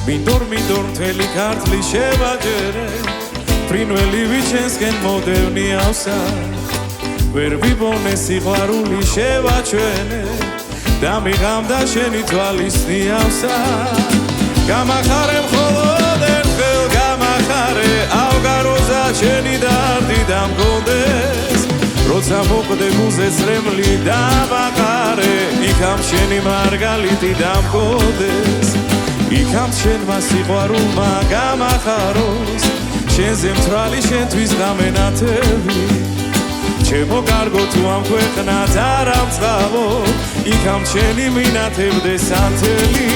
მინდორ მთელი ქართლი შევაჯერე ფრინველი ვიჩენსკენ მოდევნიავსა ვერ ვიბონე სიყვარული შევაჩვენე და მიღამდა შენი თვალის ნიავსა გამახარე მხოლოდ ერთხელ გამახარე ავგაროზა შენი დარდი დამგონდეს როცა მოკვდე გულზე წრემლი დამაყარე იქამ შენი მარგალიტი დამგონდეს იქამ შენმა სიყვარულმა გამახაროს შენზე მთვრალი შენთვის გამენათები ჩემო კარგო თუ ამ ქვეყნად არ ამწყავო იქამ შენი მინათებდეს ანთელი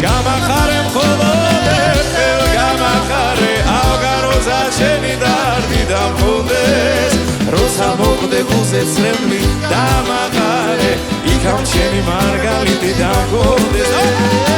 გამახარე მხოლოდ ერთხელ გამახარე ავგაროზა შენი დარდი დამგონდეს როცა მოკვდე გულზე წრემლი დამაყარე იქამ შენი მარგალიტი დამგონდეს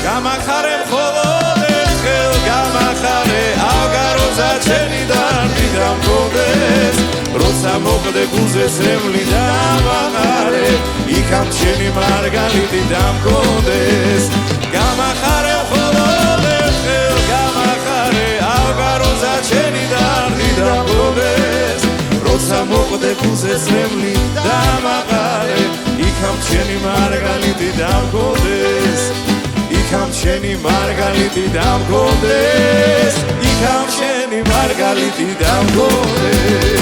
გამახარე მხოლოდ ერთხელ გამახარე ავგაროზა შენი დარდი დამგონდეს როცა მოკვდე გულზე წრემლი დამაყარე იქამ შენი მარგალიტი დამგონდეს გამახარე მხოლოდ ერთხელ გამახარე ავგაროზა შენი დარდი დამგონდეს როცა მოკვდე გულზე წრემლი დამაყარე იქამ შენი მარგალიტი დამგონდეს იქამ შენი მარგალიტი დამგონდეს იქამ შენი მარგალიტი დამგონდეს